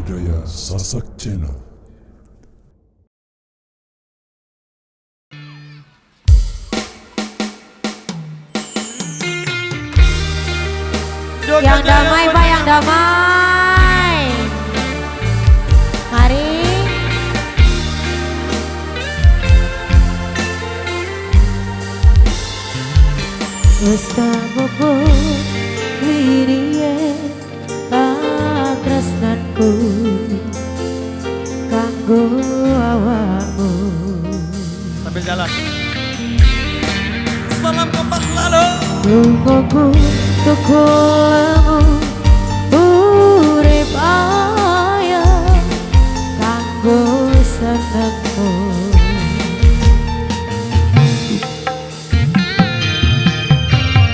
Budaya Sasak Channel. Yang damai Pak, yang damai. Mari. Wis tamopo wiriye tresnanku kanggo awakmu. Sambil jalan. Salam kompak selalu. Lungaku tukulamu urip ayah kanggo senengmu.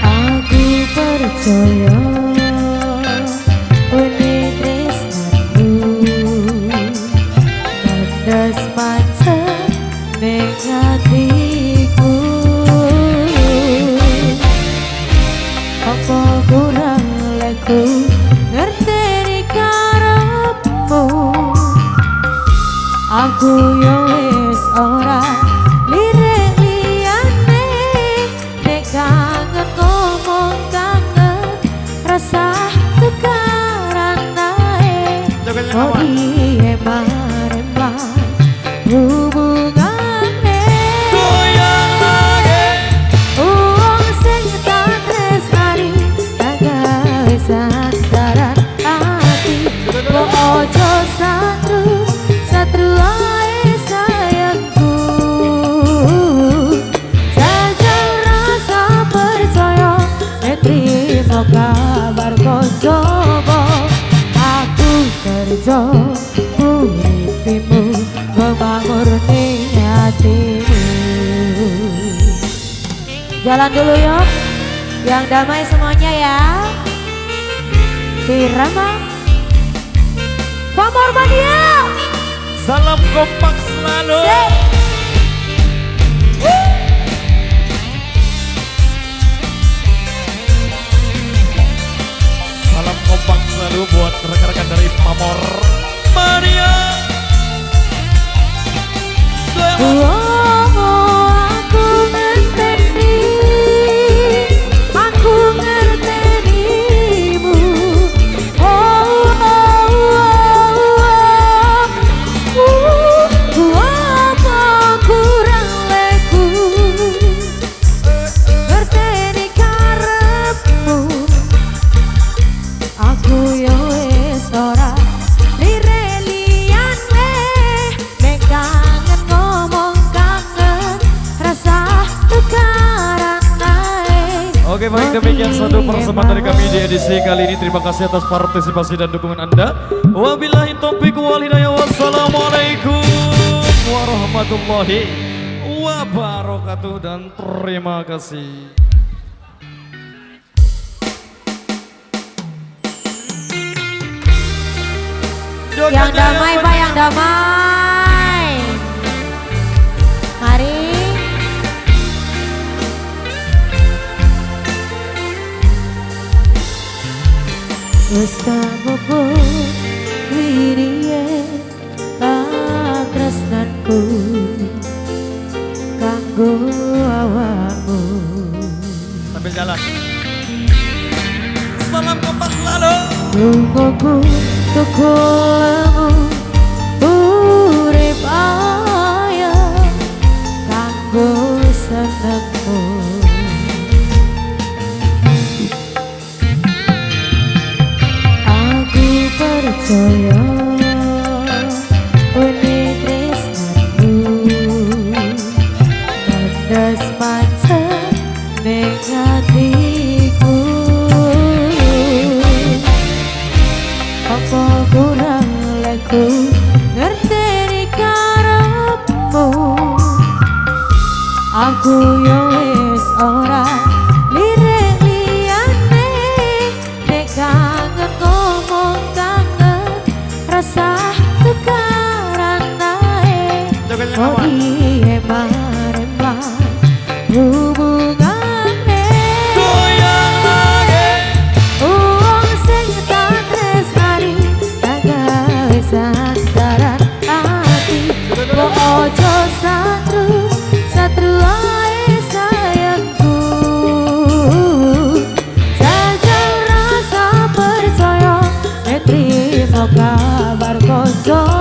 Aku percaya uni tresnamu kandas pancen ning atiku. Apa kurang leku ngerteni karepmu. Aku yo wis ora lirik liyane nek kangen ngomong kangen rasa tukaran nae. Oh iye maremah hubungane Goyang lagi. wong sing tak tresnani tak gawe sandaran ati. Wong ojo satru ae sayangku. Jajal rasa percaya nek trimo kabar koncomu. Aku kerja uripimu memamurni hatimu. Jalan dulu yuk, yang damai semuanya ya. Kirama Pak Mormania. Salam kompak selalu. Salam kompak selalu buat rekan-rekan dari Pamor Mania. Aku ngerteni, aku ngertenimu. Apa kurang leku ngerteni karepmu. Aku yo wis ora lirik liyane nek kangen ngomong kangen rasa tukaran nae. Oke, baik, demikian satu persembahan dari kami di edisi kali ini. Terima kasih atas partisipasi dan dukungan Anda. Wabillahi taufiq wal hidayah. Wassalamualaikum warahmatullahi wabarakatuh dan terima kasih. Yang damai Pak, yang damai. Mari. Wis tamopo wiriye tresnanku kanggo awakmu. Sambil jalan. Salam kompak selalu. Lungaku tukulamu urip ayah kanggo senengmu. Aku percaya uni tresnamu kandas pancen ning atiku. Apa kurang leku ngerteni karepmu. Aku yo wis ora lirik liyane nek kangen ngomong kangen rasa tukaran nae. Oh iye maremah hubungane Goyang lagi. wong sing tak tresnani tak gawe So